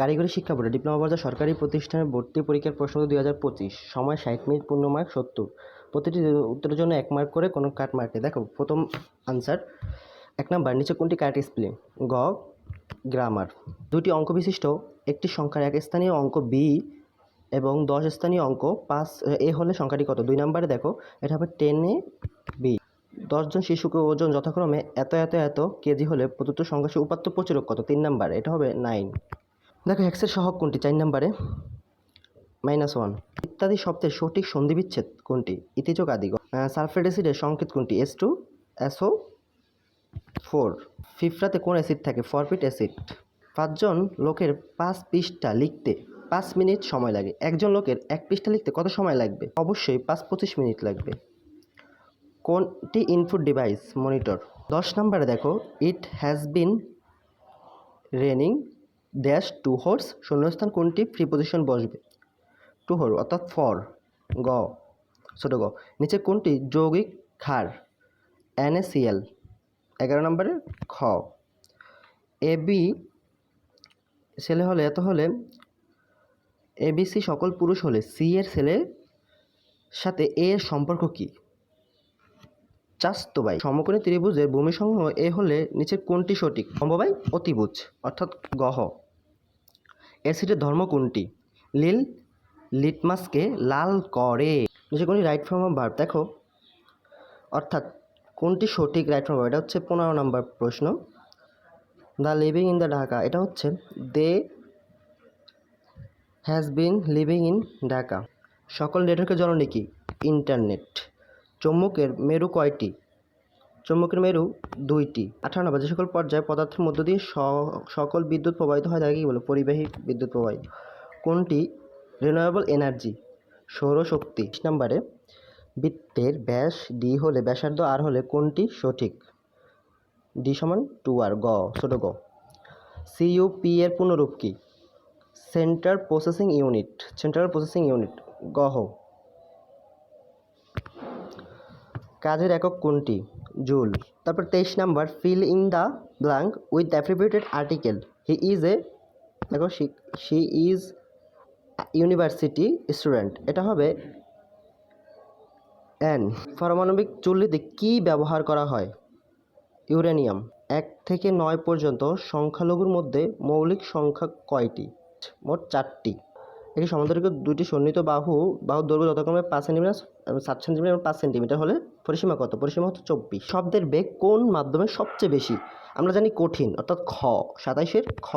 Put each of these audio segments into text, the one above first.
কারিগরি শিক্ষা বোর্ডে ডিপ্লোমা পর্যায়ে সরকারি প্রতিষ্ঠানের ভর্তি পরীক্ষার প্রশ্ন 2025, সময় 60 মিনিট, পূর্ণ মার্ক 70, প্রতিটি উত্তরের জন্য 1 মার্ক করে, কোনো কাট মার্কে। দেখো প্রথম আনসার 1 নাম্বার, নিচে কোনটি কারেক্ট স্পেলিং? গ, গ্রামার। দুটি অঙ্ক বিশিষ্ট একটি সংখ্যার এক স্থানীয় অঙ্ক বি এবং 10 স্থানীয় অঙ্ক 5 এ হলে সংখ্যাটি কত? 2 নাম্বারে দেখো এটা হবে 10 বি। 10 জন শিশুকে ওজন যথাক্রমে এত এত এত কেজি হলে প্রদত্ত সংখ্যার উপাত্ত প্রচুরক কত? 3 নাম্বারে এটা হবে 9। দেখো এক্সের সহগ কোনটি? 4 নাম্বারে -1। ইত্যাদি শব্দের সঠিক সন্ধিবিচ্ছেদ কোনটি? ইতিযোগ আদি। সালফেট অ্যাসিডের সংকেত কোনটি? SO4। ফিফরাতে কোন অ্যাসিড থাকে? Four feet acid. 5 জন লোকের 5 পৃষ্ঠা লিখতে 5 মিনিট সময় লাগে। একজন লোকের 1 পৃষ্ঠা লিখতে কত সময় লাগবে? অবশ্যই 5-25 মিনিট লাগবে। কোনটি ইনপুট ডিভাইস? মনিটর। 10 নম্বরে দেখো it has been raining dash two hours, শূন্যস্থান কোনটি প্রিপোজিশন বসবে? টু হোর অর্থাৎ ফর। গ, ছোট গ। নিচে কোনটি যৌগিক ক্ষার? NaCl। 11 নম্বরে খ। এবি ছেলে হলে এত হলে ABC সকল পুরুষ হলে সি এর ছেলের সাথে এ এর সম্পর্ক কি? চাস্তো ভাই। সমকোণী ত্রিভুজের ভূমিসমূহ এ হলে নিচের কোনটি সঠিক? সমবায় অতিভুজ অর্থাৎ গহ। অ্যাসিডের ধর্ম কোনটি? লিটমাসকে লাল করে। নিচে কোনটি রাইট ফর্ম অফ ভার্ব? দেখো অর্থাৎ কোনটি সঠিক রাইট ফর্ম? এটা হচ্ছে 15 নম্বর প্রশ্ন। The living in the Dhaka, এটা হচ্ছে they has been living in Dhaka. সকল নেটওয়ার্কের জননী কি? ইন্টারনেট। চৌম্বকের মেরু কয়টি? চৌম্বকের মেরু 2টি। 18 নম্বর, যে সকল পর্যায়ে পদার্থের মধ্য দিয়ে সকল বিদ্যুৎ প্রবাহিত হয় তাকে কি বলে? পরিবাহী বিদ্যুৎ প্রবাহিত। কোনটি রিনিউয়েবল এনার্জি? সৌরশক্তি। 20 নম্বরে বৃত্তের ব্যাস ডি হলে ব্যাসার্ধ আর হলে কোনটি সঠিক? ডি সমান 2r। গ, ছোট গ। CUP এর পূর্ণরূপ কি? Central processing unit. Central processing unit. গহ। কাজের একক কোনটি? জুল। তারপর 23 number, fill in the blank with অ্যাপ্রোপ্রিয়েটেড article. He is a, দেখো শি ইজ ইউনিভার্সিটি স্টুডেন্ট, এটা হবে অ্যান। পারমাণবিক চুল্লিতে কি ব্যবহার করা হয়? ইউরেনিয়াম। 1 থেকে 9 পর্যন্ত সংখ্যালঘুর মধ্যে মৌলিক সংখ্যা কয়টি? মোট 4টি। একটি সমদৈর্ঘ্য দুটি সন্নিহিত বাহুর দৈর্ঘ্য যথাক্রমে 5 সেন্টিমিটার, 7 সেন্টিমিটার এবং 5 সেন্টিমিটার হলে পরিসীমা কত? পরিসীমা হচ্ছে 24। শব্দের বেগ কোন মাধ্যমে সবচেয়ে বেশি? আমরা জানি কঠিন অর্থাৎ খ। 27-এর খ।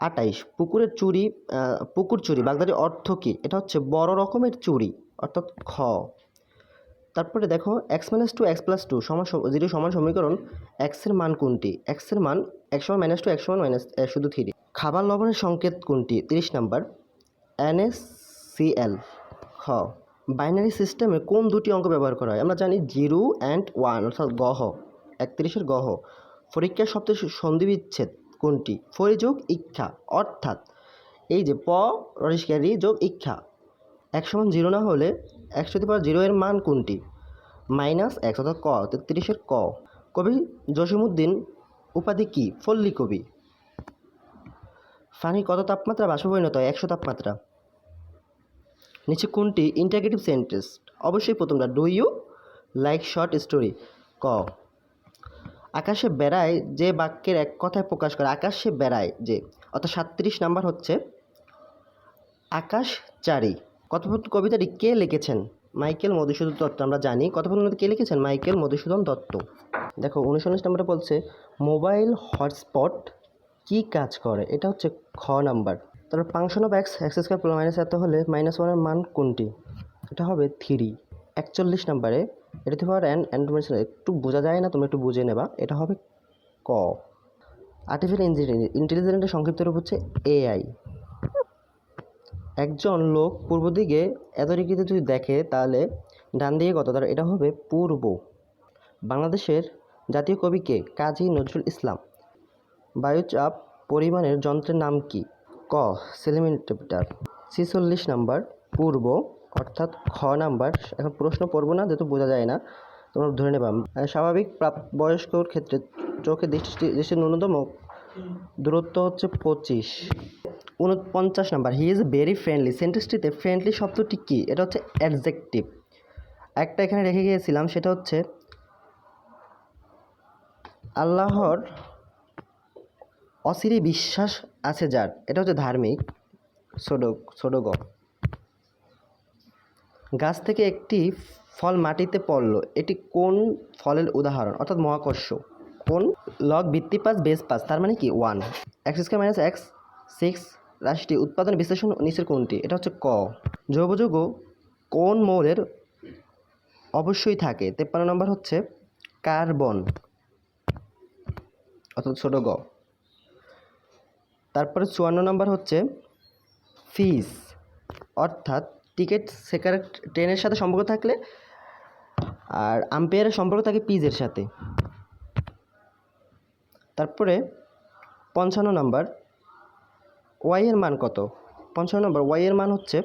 28, পুকুরের চুরি, পুকুর চুরি বাগদাটির অর্থ কী? এটা হচ্ছে বড় রকমের চুরি অর্থাৎ খ। তারপরে দেখো x-2 x+2 0 সমান সমীকরণ। x এর মান কোনটি? x এর মান x সমান -2, x সমান শুধু 3। খাবার লবণের সংকেত কোনটি? 30 নাম্বার NaCl। খ। বাইনারি সিস্টেমে কোন দুটি অঙ্ক ব্যবহার করা হয়? আমরা জানি 0 and 1 অর্থাৎ গহ। 31-এর গহ। পরীক্ষার শব্দের সন্ধিবিচ্ছেদ কোনটি? ফরি যোগ ইক্ষা অর্থাৎ এই যে প রি যোগ ইক্ষা। 1 সমান 0 না হলে x⁻0 এর মান কোনটি? -x অর্থাৎ ক। 33-এর ক। কবি জসীমউদ্দীন উপাধি কি? পল্লী কবি। পানি কত তাপমাত্রা বাষ্পে পরিণত হয়? 100 তাপমাত্রা। নিচে কোনটি ইন্টারগেটিভ সেন্টেন্স? অবশ্যই প্রথমটা, do you like short story. ক। আকাশে বেড়ায় যে বাক্যের এক কথায় প্রকাশ করে? আকাশে বেড়ায় যে, অর্থাৎ 37 নাম্বার হচ্ছে আকাশচারী। কথোপকথন কবিতাটি কে লিখেছেন? মাইকেল মধুসূদন দত্ত। আমরা জানি কথোপকথন কে লিখেছেন? মাইকেল মধুসূদন দত্ত। দেখো 19 নাম্বারে বলছে মোবাইল হটস্পট কি কাজ করে? এটা হচ্ছে খ নাম্বার। তারপর ফাংশন অফ x² - এত হলে -1 এর মান কোনটি? এটা হবে 3। 41 নাম্বারে এটা পাওয়ার একটু বোঝা যায় না, তুমি একটু বুঝে নেবা। এটা হবে ক। আর্টিফিশিয়াল ইন্টেলিজেন্সের সংক্ষিপ্ত রূপ হচ্ছে AI। একজন লোক পূর্ব দিকে এত ডিগ্রিতে যদি দেখে তাহলে ডান দিকে কত? তার এটা হবে পূর্ব। বাংলাদেশের জাতীয় কবি কে? কাজী নজরুল ইসলাম। বায়ুচাপ পরিমাণের যন্ত্রের নাম কি? ক, সেন্টিমিটার। 46 নাম্বার পূর্ব অর্থাৎ খ নাম্বার। এখন প্রশ্ন পড়বো না যেহেতু বোঝা যায় না, তোমরা ধরে নেবা। স্বাভাবিক প্রাপ্তবয়স্কর ক্ষেত্রে চোখের দৃষ্টির ন্যূনতম দূরত্ব হচ্ছে 25। 49 number, he is very friendly. সেন্টেন্সটিতে ফ্রেন্ডলি শব্দটি কী? এটা হচ্ছে অ্যাডজেক্টিভ। একটা এখানে রেখে গিয়েছিলাম, সেটা হচ্ছে আল্লাহর অচিরে বিশ্বাস আছে যার, এটা হচ্ছে ধার্মিক, ছোট গ। গাছ থেকে একটি ফল মাটিতে পড়ল, এটি কোন ফলের উদাহরণ? অর্থাৎ মহাকর্ষ। কোন? লগ ভিত্তি 5 বেস 5, তার মানে কি 1। এক্স স্কোয়ার মাইনাস এক্স 6 রাশিটি উৎপাদন বিশ্লেষণ নিচের কোনটি? এটা হচ্ছে ক। জৈব যৌগ কোন মৌলের অবশ্যই থাকে? 53 নম্বর হচ্ছে কার্বন, অর্থাৎ ছোট গ। তারপরে 54 নম্বর হচ্ছে ফিস, অর্থাৎ টিকিট সেকার ট্রেনের সাথে সম্পর্ক থাকলে, আর আম্পায়ারের সম্পর্ক থাকে পিজের সাথে। তারপরে 55 নম্বর ওয়াই এর মান কত? 55 নম্বর ওয়াই এর মান হচ্ছে